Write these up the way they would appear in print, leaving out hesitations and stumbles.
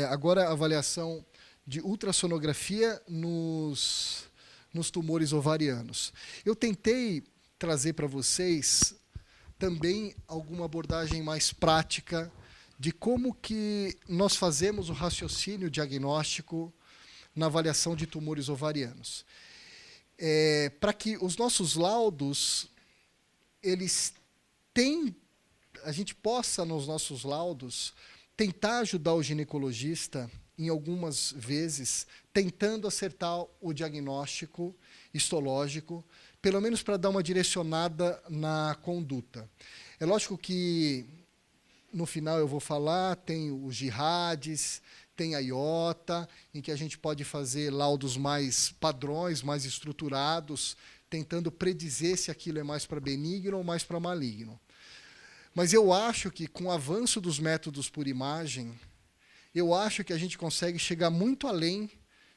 Agora, a avaliação de ultrassonografia nos tumores ovarianos. Eu tentei trazer para vocês também alguma abordagem mais prática de como que nós fazemos o raciocínio diagnóstico na avaliação de tumores ovarianos. Para que os nossos laudos, a gente possa, nos nossos laudos, tentar ajudar o ginecologista, em algumas vezes, tentando acertar o diagnóstico histológico, pelo menos para dar uma direcionada na conduta. É lógico que, no final eu vou falar, tem os jihadis, tem a IOTA, em que a gente pode fazer laudos mais padrões, mais estruturados, tentando predizer se aquilo é mais para benigno ou mais para maligno. Mas eu acho que, com o avanço dos métodos por imagem, eu acho que a gente consegue chegar muito além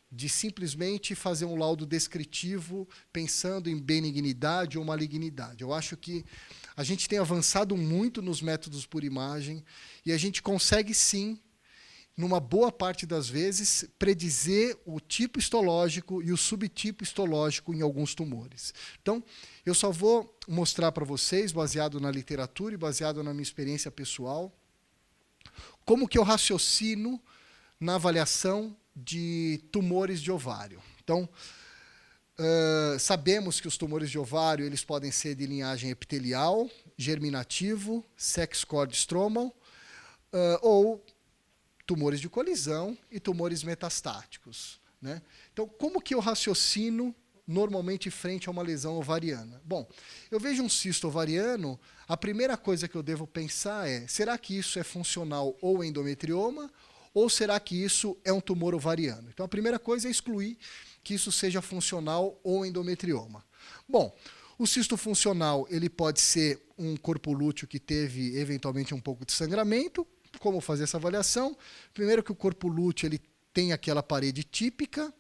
de simplesmente fazer um laudo descritivo pensando em benignidade ou malignidade. Eu acho que a gente tem avançado muito nos métodos por imagem e a gente consegue, sim, numa boa parte das vezes, predizer o tipo histológico e o subtipo histológico em alguns tumores. Então, eu só vou mostrar para vocês, baseado na literatura e baseado na minha experiência pessoal, como que eu raciocino na avaliação de tumores de ovário. Então, sabemos que os tumores de ovário eles podem ser de linhagem epitelial, germinativo, sex cord stromal, ou tumores de colisão e tumores metastáticos, né? Então, como que eu raciocino normalmente frente a uma lesão ovariana? Bom, eu vejo um cisto ovariano, a primeira coisa que eu devo pensar é, será que isso é funcional ou endometrioma, ou será que isso é um tumor ovariano? Então, a primeira coisa é excluir que isso seja funcional ou endometrioma. Bom, o cisto funcional ele pode ser um corpo lúteo que teve, eventualmente, um pouco de sangramento. Como fazer essa avaliação? Primeiro que o corpo lúteo ele tem aquela parede típica,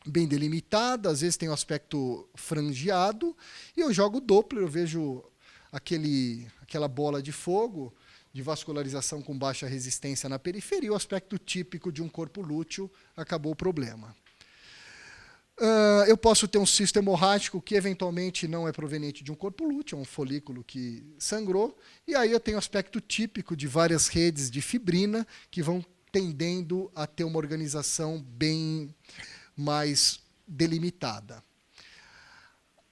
bem delimitada, às vezes tem um aspecto frangeado, e eu jogo o Doppler, eu vejo aquela bola de fogo, de vascularização com baixa resistência na periferia, o aspecto típico de um corpo lúteo, acabou o problema. Eu posso ter um cisto hemorrágico que eventualmente não é proveniente de um corpo lúteo, é um folículo que sangrou, e aí eu tenho aspecto típico de várias redes de fibrina que vão tendendo a ter uma organização bem mais delimitada.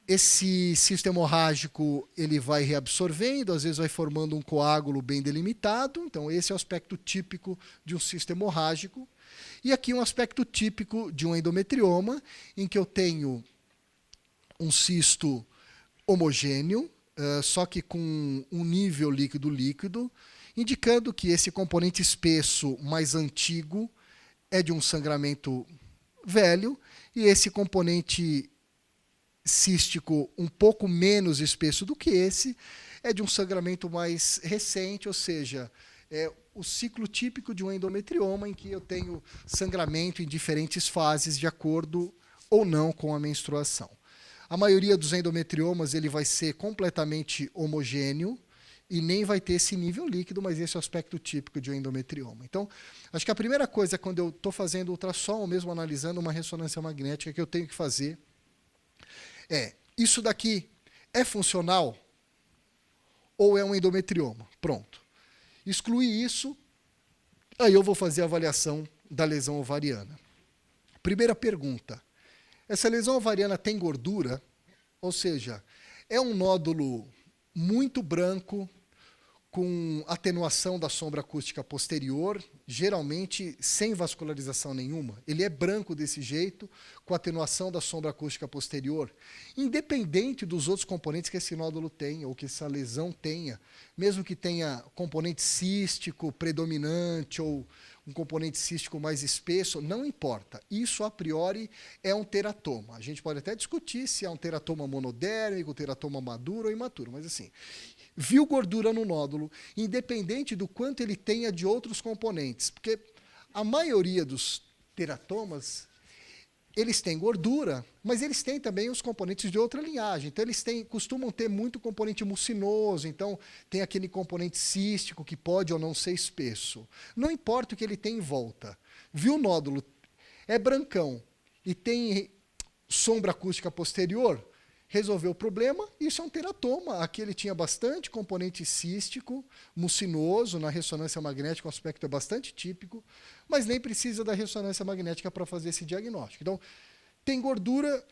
Esse cisto hemorrágico ele vai reabsorvendo, às vezes vai formando um coágulo bem delimitado, então esse é o aspecto típico de um cisto hemorrágico. E aqui um aspecto típico de um endometrioma, em que eu tenho um cisto homogêneo, só que com um nível líquido-líquido, indicando que esse componente espesso mais antigo é de um sangramento velho, e esse componente cístico um pouco menos espesso do que esse é de um sangramento mais recente, ou seja, é o ciclo típico de um endometrioma em que eu tenho sangramento em diferentes fases de acordo ou não com a menstruação. A maioria dos endometriomas ele vai ser completamente homogêneo e nem vai ter esse nível líquido, mas esse é o aspecto típico de um endometrioma. Então, acho que a primeira coisa quando eu estou fazendo ultrassom ou mesmo analisando uma ressonância magnética que eu tenho que fazer é, isso daqui é funcional ou é um endometrioma? Pronto. Excluir isso, aí eu vou fazer a avaliação da lesão ovariana. Primeira pergunta, essa lesão ovariana tem gordura? Ou seja, é um nódulo muito branco, com atenuação da sombra acústica posterior, geralmente sem vascularização nenhuma. Ele é branco desse jeito, com atenuação da sombra acústica posterior, independente dos outros componentes que esse nódulo tenha, ou que essa lesão tenha, mesmo que tenha componente cístico predominante, ou um componente cístico mais espesso, não importa. Isso, a priori, é um teratoma. A gente pode até discutir se é um teratoma monodérmico, teratoma maduro ou imaturo, mas assim, viu gordura no nódulo, independente do quanto ele tenha de outros componentes, porque a maioria dos teratomas, eles têm gordura, mas eles têm também os componentes de outra linhagem. Então, eles costumam ter muito componente mucinoso, então tem aquele componente cístico que pode ou não ser espesso. Não importa o que ele tem em volta. Viu o nódulo? É brancão e tem sombra acústica posterior, resolveu o problema, isso é um teratoma. Aqui ele tinha bastante componente cístico, mucinoso, na ressonância magnética o aspecto é bastante típico, mas nem precisa da ressonância magnética para fazer esse diagnóstico. Então, tem gordura,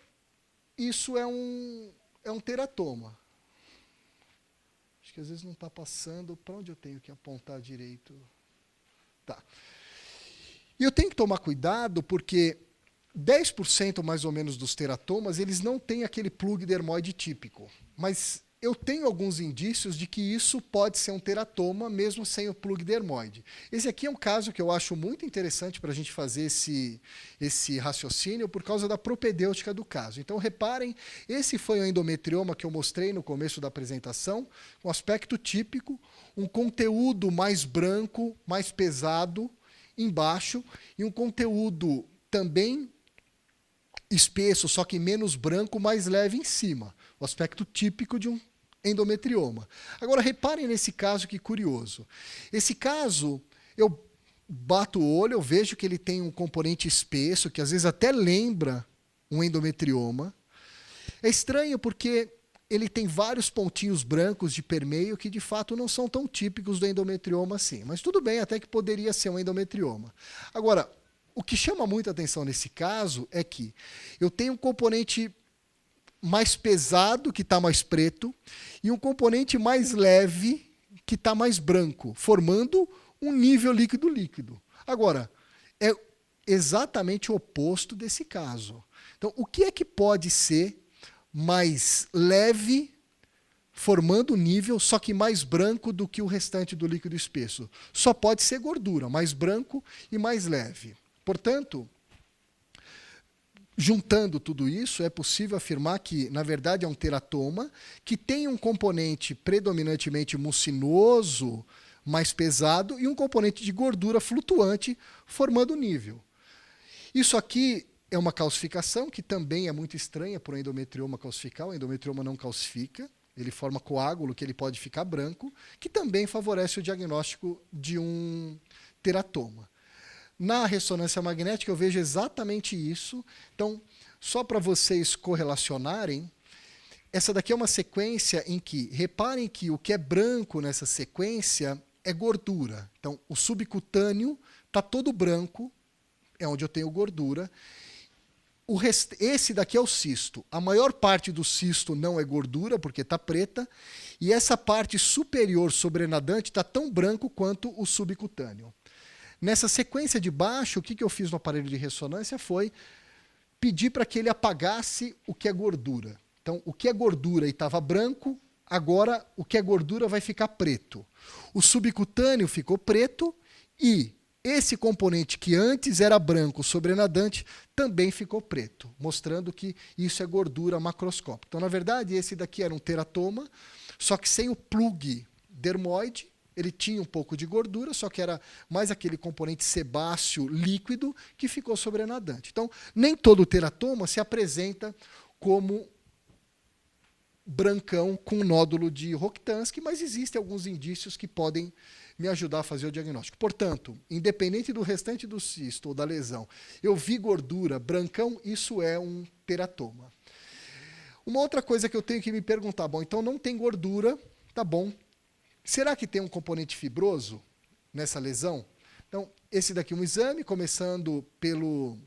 isso é um teratoma. Acho que às vezes não está passando, para onde eu tenho que apontar direito? Tá. E eu tenho que tomar cuidado porque 10% mais ou menos dos teratomas, eles não têm aquele plug dermoide típico. Mas eu tenho alguns indícios de que isso pode ser um teratoma, mesmo sem o plug dermoide. Esse aqui é um caso que eu acho muito interessante para a gente fazer esse raciocínio por causa da propedêutica do caso. Então, reparem, esse foi o endometrioma que eu mostrei no começo da apresentação, um aspecto típico, um conteúdo mais branco, mais pesado embaixo, e um conteúdo também espesso, só que menos branco, mais leve em cima. O aspecto típico de um endometrioma. Agora, reparem nesse caso que curioso. Esse caso, eu bato o olho, eu vejo que ele tem um componente espesso, que às vezes até lembra um endometrioma. É estranho porque ele tem vários pontinhos brancos de permeio que, de fato, não são tão típicos do endometrioma assim. Mas tudo bem, até que poderia ser um endometrioma. Agora, o que chama muita atenção nesse caso é que eu tenho um componente mais pesado, que está mais preto, e um componente mais leve, que está mais branco, formando um nível líquido-líquido. Agora, é exatamente o oposto desse caso. Então, o que é que pode ser mais leve, formando nível, só que mais branco do que o restante do líquido espesso? Só pode ser gordura, mais branco e mais leve. Portanto, juntando tudo isso, é possível afirmar que, na verdade, é um teratoma que tem um componente predominantemente mucinoso, mais pesado, e um componente de gordura flutuante, formando nível. Isso aqui é uma calcificação que também é muito estranha para o endometrioma calcificar. O endometrioma não calcifica, ele forma coágulo que ele pode ficar branco, que também favorece o diagnóstico de um teratoma. Na ressonância magnética eu vejo exatamente isso. Então, só para vocês correlacionarem, essa daqui é uma sequência em que, reparem que o que é branco nessa sequência é gordura. Então, o subcutâneo está todo branco, é onde eu tenho gordura. Esse daqui é o cisto. A maior parte do cisto não é gordura, porque está preta, e essa parte superior sobrenadante está tão branco quanto o subcutâneo. Nessa sequência de baixo, o que eu fiz no aparelho de ressonância foi pedir para que ele apagasse o que é gordura. Então, o que é gordura e estava branco, agora o que é gordura vai ficar preto. O subcutâneo ficou preto e esse componente que antes era branco, sobrenadante, também ficou preto, mostrando que isso é gordura macroscópica. Então, na verdade, esse daqui era um teratoma, só que sem o plug dermoide. Ele tinha um pouco de gordura, só que era mais aquele componente sebáceo líquido que ficou sobrenadante. Então, nem todo teratoma se apresenta como brancão com nódulo de Rokitansky, mas existem alguns indícios que podem me ajudar a fazer o diagnóstico. Portanto, independente do restante do cisto ou da lesão, eu vi gordura, brancão, isso é um teratoma. Uma outra coisa que eu tenho que me perguntar, bom, então não tem gordura, tá bom. Será que tem um componente fibroso nessa lesão? Então, esse daqui é um exame, começando pelo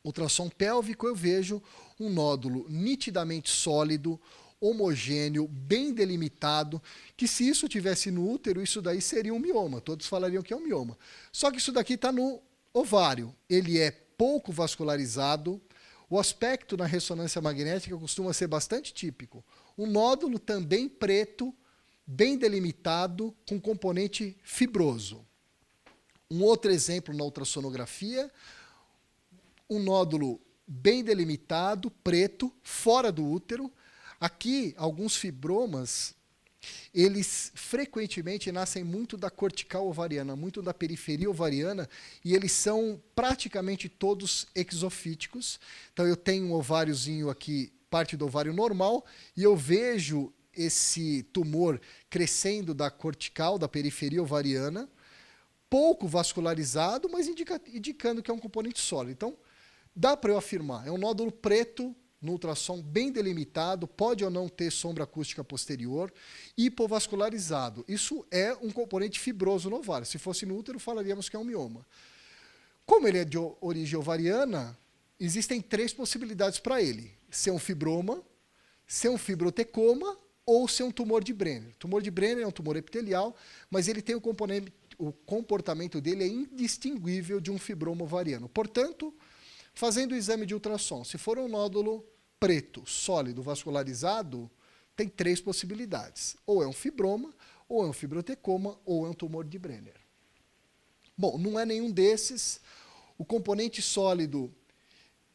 ultrassom pélvico, eu vejo um nódulo nitidamente sólido, homogêneo, bem delimitado, que se isso tivesse no útero, isso daí seria um mioma. Todos falariam que é um mioma. Só que isso daqui está no ovário. Ele é pouco vascularizado. O aspecto na ressonância magnética costuma ser bastante típico. Um nódulo também preto, bem delimitado, com componente fibroso. Um outro exemplo na ultrassonografia, um nódulo bem delimitado, preto, fora do útero. Aqui, alguns fibromas eles frequentemente nascem muito da cortical ovariana, muito da periferia ovariana, e eles são praticamente todos exofíticos. Então, eu tenho um ováriozinho aqui, parte do ovário normal, e eu vejo esse tumor crescendo da cortical, da periferia ovariana, pouco vascularizado, mas indicando que é um componente sólido. Então, dá para eu afirmar, é um nódulo preto, no ultrassom bem delimitado, pode ou não ter sombra acústica posterior, hipovascularizado. Isso é um componente fibroso no ovário. Se fosse no útero, falaríamos que é um mioma. Como ele é de origem ovariana, existem 3 possibilidades para ele. Ser um fibroma, ser um fibrotecoma ou ser um tumor de Brenner. O tumor de Brenner é um tumor epitelial, mas ele tem o comportamento dele é indistinguível de um fibroma ovariano. Portanto, fazendo o exame de ultrassom, se for um nódulo preto, sólido, vascularizado, tem 3 possibilidades. Ou é um fibroma, ou é um fibrotecoma, ou é um tumor de Brenner. Bom, não é nenhum desses. O componente sólido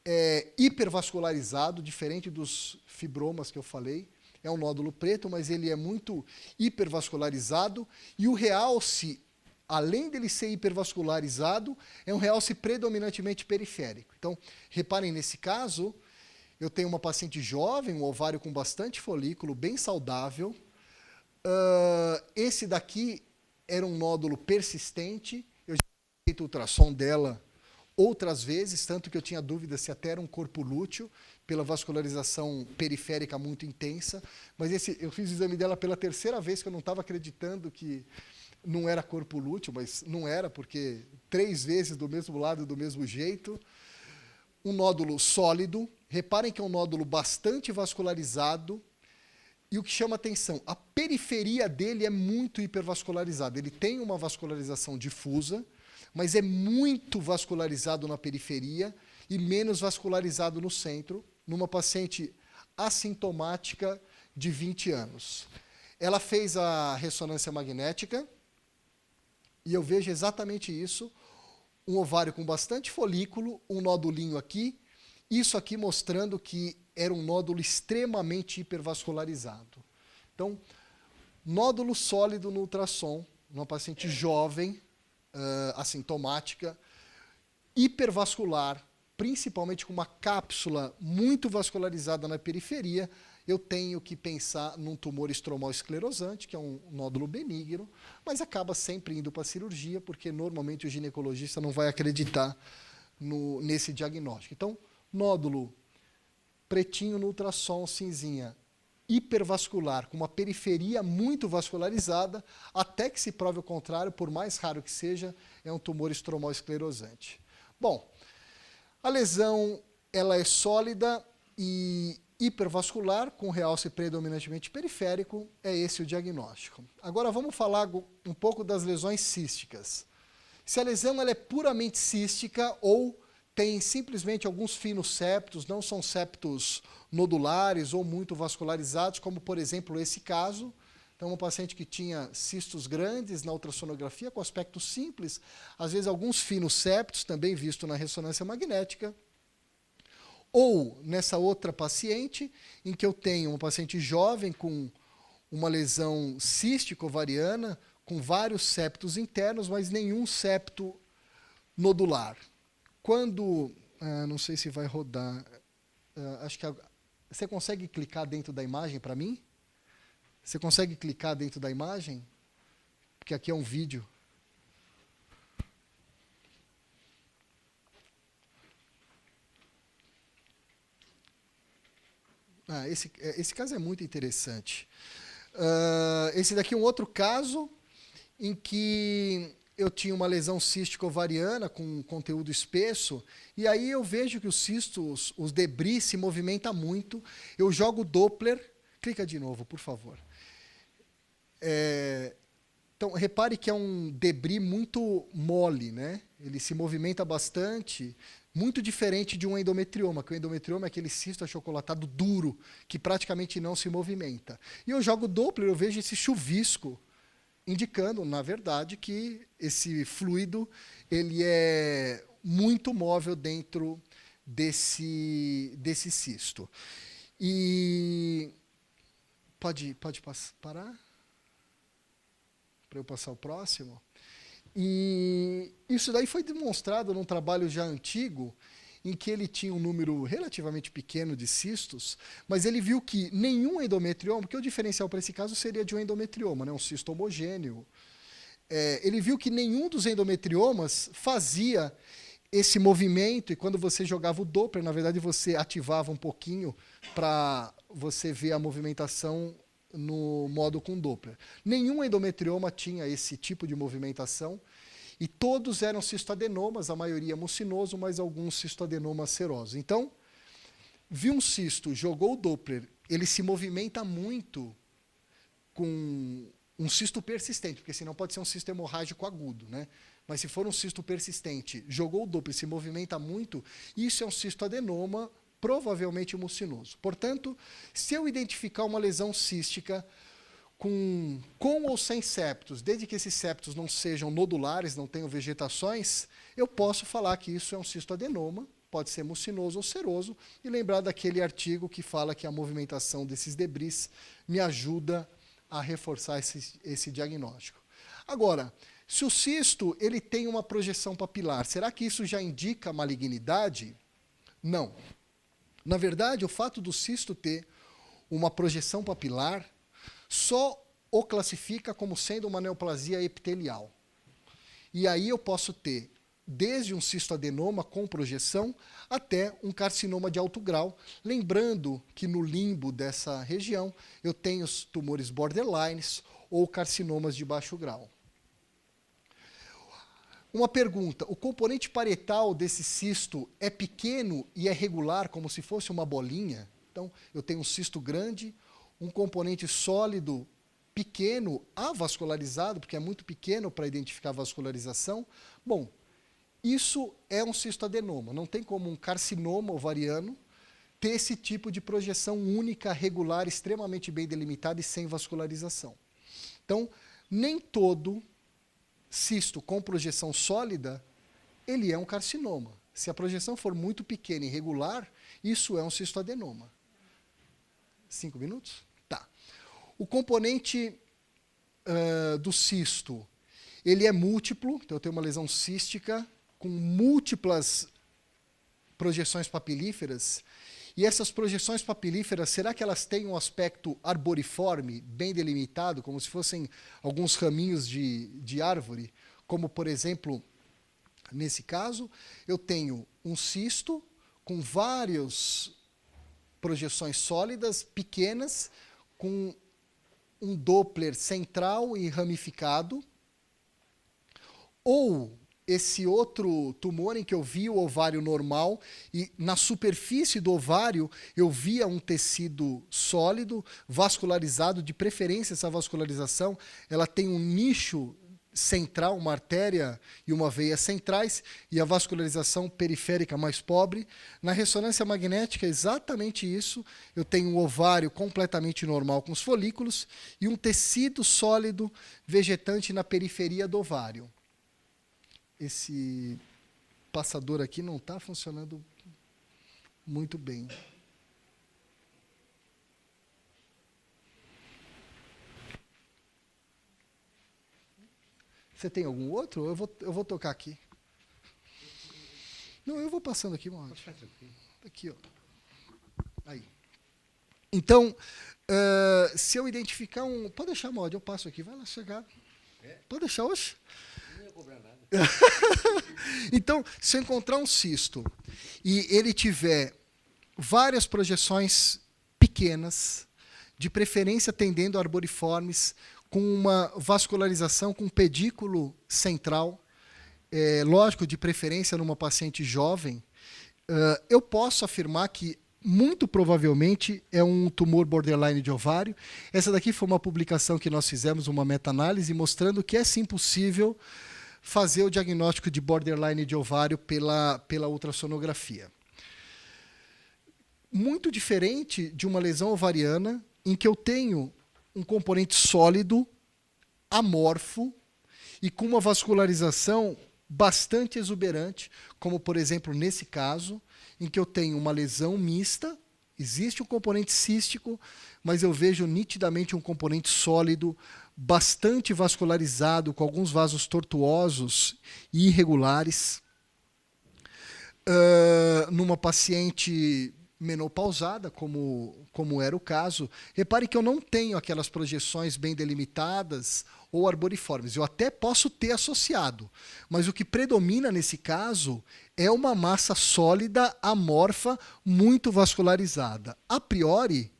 é hipervascularizado, diferente dos fibromas que eu falei. É um nódulo preto, mas ele é muito hipervascularizado. E o realce, além dele ser hipervascularizado, é um realce predominantemente periférico. Então, reparem nesse caso, eu tenho uma paciente jovem, um ovário com bastante folículo, bem saudável. Esse daqui era um nódulo persistente. Eu já tinha feito ultrassom dela outras vezes, tanto que eu tinha dúvida se até era um corpo lúteo, pela vascularização periférica muito intensa. Mas eu fiz o exame dela pela 3ª vez, que eu não estava acreditando que não era corpo lúteo, mas não era, porque 3 vezes do mesmo lado, do mesmo jeito. Um nódulo sólido. Reparem que é um nódulo bastante vascularizado. E o que chama atenção, a periferia dele é muito hipervascularizada. Ele tem uma vascularização difusa, mas é muito vascularizado na periferia e menos vascularizado no centro, numa paciente assintomática de 20 anos. Ela fez a ressonância magnética, e eu vejo exatamente isso, um ovário com bastante folículo, um nódulinho aqui, isso aqui mostrando que era um nódulo extremamente hipervascularizado. Então, nódulo sólido no ultrassom, numa paciente jovem, assintomática, hipervascular, principalmente com uma cápsula muito vascularizada na periferia, eu tenho que pensar num tumor estromal esclerosante, que é um nódulo benigno, mas acaba sempre indo para a cirurgia, porque normalmente o ginecologista não vai acreditar nesse diagnóstico. Então, nódulo pretinho no ultrassom, cinzinha, hipervascular, com uma periferia muito vascularizada, até que se prove o contrário, por mais raro que seja, é um tumor estromal esclerosante. Bom, a lesão ela é sólida e hipervascular, com realce predominantemente periférico, é esse o diagnóstico. Agora vamos falar um pouco das lesões císticas. Se a lesão ela é puramente cística ou tem simplesmente alguns finos septos, não são septos nodulares ou muito vascularizados, como, por exemplo, esse caso. Então, uma paciente que tinha cistos grandes na ultrassonografia, com aspecto simples, às vezes alguns finos septos, também visto na ressonância magnética. Ou, nessa outra paciente, em que eu tenho uma paciente jovem com uma lesão cística ovariana, com vários septos internos, mas nenhum septo nodular. Quando, não sei se vai rodar, acho que você consegue clicar dentro da imagem para mim? Você consegue clicar dentro da imagem? Porque aqui é um vídeo. Esse caso é muito interessante. Esse daqui é um outro caso em que eu tinha uma lesão cística ovariana com conteúdo espesso, e aí eu vejo que os cistos, os debris se movimentam muito. Eu jogo o Doppler, clica de novo, por favor. Então, repare que é um debris muito mole, né? Ele se movimenta bastante, muito diferente de um endometrioma, que o endometrioma é aquele cisto achocolatado duro, que praticamente não se movimenta. E eu jogo o Doppler, eu vejo esse chuvisco, indicando, na verdade, que esse fluido ele é muito móvel dentro desse cisto. E pode parar? para eu passar o próximo. E isso daí foi demonstrado num trabalho já antigo, em que ele tinha um número relativamente pequeno de cistos, mas ele viu que nenhum endometrioma, porque o diferencial para esse caso seria de um endometrioma, né, um cisto homogêneo. Ele viu que nenhum dos endometriomas fazia esse movimento, e quando você jogava o Doppler, na verdade você ativava um pouquinho para você ver a movimentação no modo com Doppler. Nenhum endometrioma tinha esse tipo de movimentação, e todos eram cistoadenomas, a maioria mucinoso, mas alguns cistoadenomas serosos. Então, viu um cisto, jogou o Doppler, ele se movimenta muito com um cisto persistente, porque senão pode ser um cisto hemorrágico agudo, né? Mas se for um cisto persistente, jogou o Doppler, se movimenta muito, isso é um cistoadenoma, provavelmente mucinoso. Portanto, se eu identificar uma lesão cística com ou sem septos, desde que esses septos não sejam nodulares, não tenham vegetações, eu posso falar que isso é um cistoadenoma, pode ser mucinoso ou seroso, e lembrar daquele artigo que fala que a movimentação desses debris me ajuda a reforçar esse diagnóstico. Agora, se o cisto ele tem uma projeção papilar, será que isso já indica malignidade? Não. Na verdade, o fato do cisto ter uma projeção papilar só o classifica como sendo uma neoplasia epitelial. E aí eu posso ter desde um cistoadenoma com projeção até um carcinoma de alto grau, lembrando que no limbo dessa região eu tenho os tumores borderlines ou carcinomas de baixo grau. Uma pergunta, o componente parietal desse cisto é pequeno e é regular, como se fosse uma bolinha? Então, eu tenho um cisto grande, um componente sólido pequeno, avascularizado, porque é muito pequeno para identificar a vascularização. Bom, isso é um cistoadenoma. Não tem como um carcinoma ovariano ter esse tipo de projeção única, regular, extremamente bem delimitada e sem vascularização. Então, nem todo cisto com projeção sólida, ele é um carcinoma. Se a projeção for muito pequena e irregular, isso é um cistoadenoma. 5 minutos? Tá. O componente do cisto, ele é múltiplo, então eu tenho uma lesão cística com múltiplas projeções papilíferas, e essas projeções papilíferas, será que elas têm um aspecto arboriforme, bem delimitado, como se fossem alguns raminhos de árvore? Como, por exemplo, nesse caso, eu tenho um cisto com várias projeções sólidas, pequenas, com um Doppler central e ramificado, ou esse outro tumor em que eu vi o ovário normal e na superfície do ovário eu via um tecido sólido, vascularizado, de preferência essa vascularização, ela tem um nicho central, uma artéria e uma veia centrais, e a vascularização periférica mais pobre. Na ressonância magnética é exatamente isso, eu tenho um ovário completamente normal com os folículos e um tecido sólido vegetante na periferia do ovário. Esse passador aqui não está funcionando muito bem. Você tem algum outro? Eu vou tocar aqui. Não, eu vou passando aqui, Mauro. Aqui, ó. Aí. Então, se eu identificar um... Pode deixar, Mauro, eu passo aqui. Vai lá chegar. Pode deixar, hoje. Não ia cobrar nada. Então, se eu encontrar um cisto e ele tiver várias projeções pequenas, de preferência tendendo a arboriformes, com uma vascularização com pedículo central, lógico, de preferência numa paciente jovem, eu posso afirmar que muito provavelmente é um tumor borderline de ovário. Essa daqui foi uma publicação que nós fizemos, uma meta-análise, mostrando que é sim possível fazer o diagnóstico de borderline de ovário pela ultrassonografia. Muito diferente de uma lesão ovariana, em que eu tenho um componente sólido, amorfo, e com uma vascularização bastante exuberante, como, por exemplo, nesse caso, em que eu tenho uma lesão mista, existe um componente cístico, mas eu vejo nitidamente um componente sólido, bastante vascularizado, com alguns vasos tortuosos e irregulares. Numa paciente menopausada, como era o caso. Repare que eu não tenho aquelas projeções bem delimitadas ou arboriformes. Eu até posso ter associado, mas o que predomina nesse caso é uma massa sólida, amorfa, muito vascularizada. A priori,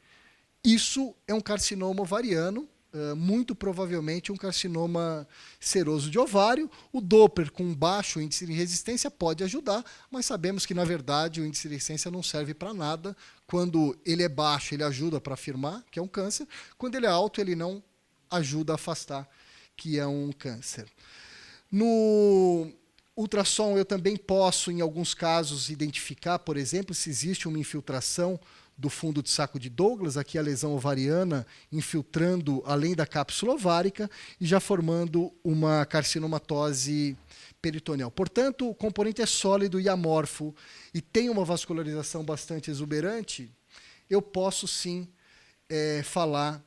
isso é um carcinoma ovariano, muito provavelmente um carcinoma seroso de ovário. O Doppler com baixo índice de resistência pode ajudar, mas sabemos que, na verdade, o índice de resistência não serve para nada. Quando ele é baixo, ele ajuda para afirmar que é um câncer. Quando ele é alto, ele não ajuda a afastar que é um câncer. No ultrassom, eu também posso, em alguns casos, identificar, por exemplo, se existe uma infiltração do fundo de saco de Douglas, aqui a lesão ovariana infiltrando além da cápsula ovárica e já formando uma carcinomatose peritoneal. Portanto, o componente é sólido e amorfo e tem uma vascularização bastante exuberante, eu posso sim falar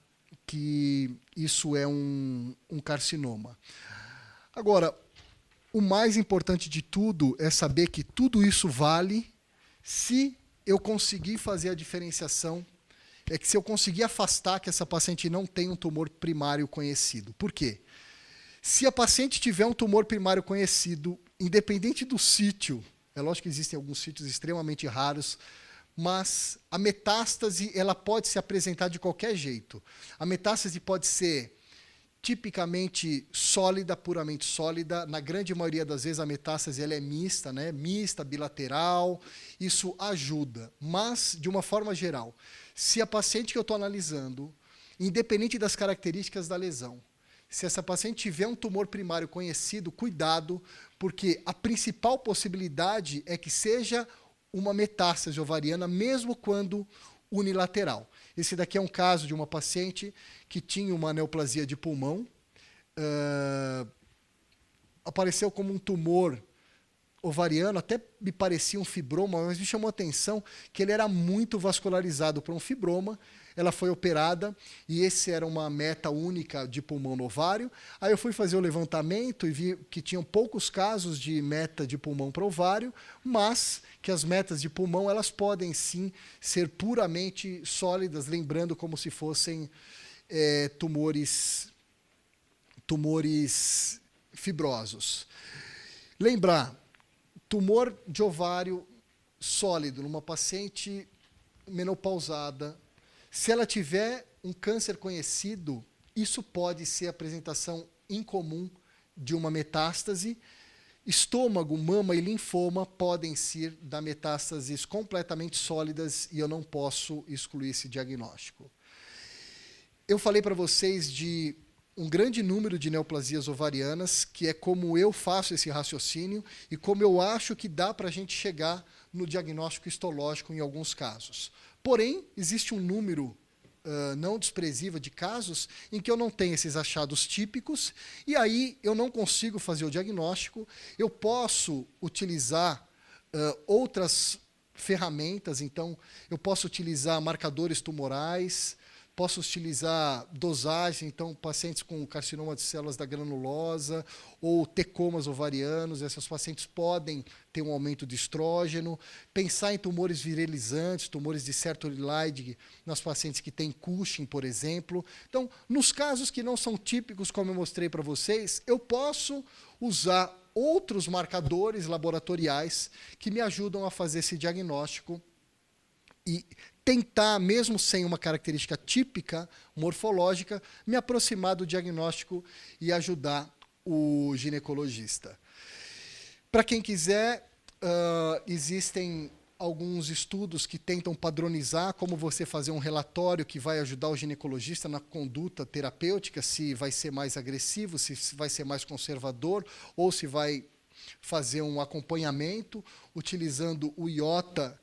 que isso é um carcinoma. Agora, o mais importante de tudo é saber que tudo isso vale se eu conseguir fazer a diferenciação, é que se eu conseguir afastar que essa paciente não tem um tumor primário conhecido. Por quê? Se a paciente tiver um tumor primário conhecido, independente do sítio, é lógico que existem alguns sítios extremamente raros, mas a metástase ela pode se apresentar de qualquer jeito. A metástase pode ser tipicamente sólida, puramente sólida. Na grande maioria das vezes a metástase ela é mista, né? Mista, bilateral, isso ajuda. Mas, de uma forma geral, se a paciente que eu estou analisando, independente das características da lesão, se essa paciente tiver um tumor primário conhecido, cuidado, porque a principal possibilidade é que seja uma metástase ovariana, mesmo quando unilateral. Esse daqui é um caso de uma paciente que tinha uma neoplasia de pulmão, apareceu como um tumor ovariano, até me parecia um fibroma, mas me chamou a atenção que ele era muito vascularizado para um fibroma. Ela foi operada e esse era uma meta única de pulmão no ovário. Aí eu fui fazer o levantamento e vi que tinham poucos casos de meta de pulmão para ovário, mas que as metas de pulmão elas podem sim ser puramente sólidas, lembrando como se fossem tumores fibrosos. Lembrar, tumor de ovário sólido numa paciente menopausada, se ela tiver um câncer conhecido, isso pode ser apresentação incomum de uma metástase. Estômago, mama e linfoma podem ser da metástases completamente sólidas e eu não posso excluir esse diagnóstico. Eu falei para vocês de um grande número de neoplasias ovarianas, que é como eu faço esse raciocínio e como eu acho que dá para a gente chegar no diagnóstico histológico em alguns casos. Porém, existe um número não desprezível de casos em que eu não tenho esses achados típicos e aí eu não consigo fazer o diagnóstico. Eu posso utilizar outras ferramentas, então eu posso utilizar marcadores tumorais, posso utilizar dosagem, então pacientes com carcinoma de células da granulosa ou tecomas ovarianos, essas pacientes podem ter um aumento de estrógeno, pensar em tumores virilizantes, tumores de Sertoli-Leydig nas pacientes que têm Cushing, por exemplo. Então, nos casos que não são típicos, como eu mostrei para vocês, eu posso usar outros marcadores laboratoriais que me ajudam a fazer esse diagnóstico e tentar, mesmo sem uma característica típica, morfológica, me aproximar do diagnóstico e ajudar o ginecologista. Para quem quiser, existem alguns estudos que tentam padronizar como você fazer um relatório que vai ajudar o ginecologista na conduta terapêutica, se vai ser mais agressivo, se vai ser mais conservador, ou se vai fazer um acompanhamento utilizando o IOTA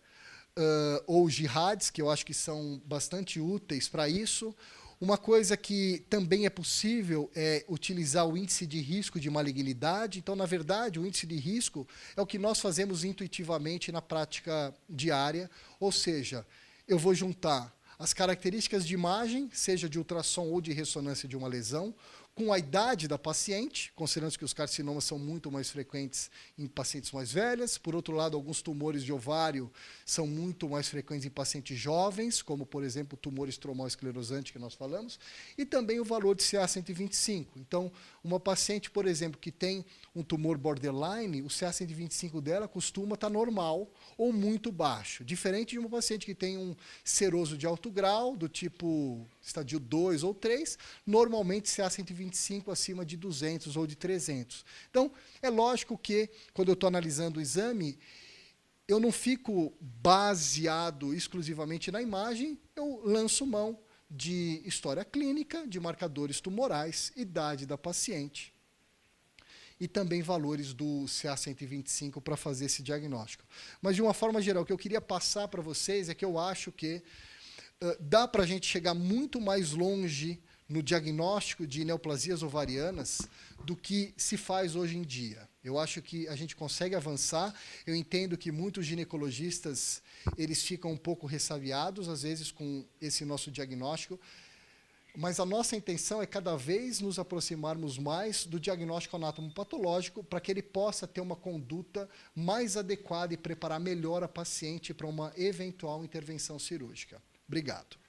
ou jihadis, que eu acho que são bastante úteis para isso. Uma coisa que também é possível é utilizar o índice de risco de malignidade. Então, na verdade, o índice de risco é o que nós fazemos intuitivamente na prática diária, ou seja, eu vou juntar as características de imagem, seja de ultrassom ou de ressonância de uma lesão, com a idade da paciente, considerando que os carcinomas são muito mais frequentes em pacientes mais velhas. Por outro lado, alguns tumores de ovário são muito mais frequentes em pacientes jovens, como, por exemplo, o tumor estromal esclerosante que nós falamos, e também o valor de CA125. Então, uma paciente, por exemplo, que tem um tumor borderline, o CA125 dela costuma estar normal ou muito baixo, diferente de uma paciente que tem um seroso de alto grau, do tipo estadio 2 ou 3, normalmente CA125 acima de 200 ou de 300. Então, é lógico que, quando eu estou analisando o exame, eu não fico baseado exclusivamente na imagem, eu lanço mão de história clínica, de marcadores tumorais, idade da paciente, e também valores do CA125 para fazer esse diagnóstico. Mas, de uma forma geral, o que eu queria passar para vocês é que eu acho que dá para a gente chegar muito mais longe no diagnóstico de neoplasias ovarianas do que se faz hoje em dia. Eu acho que a gente consegue avançar. Eu entendo que muitos ginecologistas eles ficam um pouco ressabiados, às vezes, com esse nosso diagnóstico, mas a nossa intenção é cada vez nos aproximarmos mais do diagnóstico anatomopatológico para que ele possa ter uma conduta mais adequada e preparar melhor a paciente para uma eventual intervenção cirúrgica. Obrigado.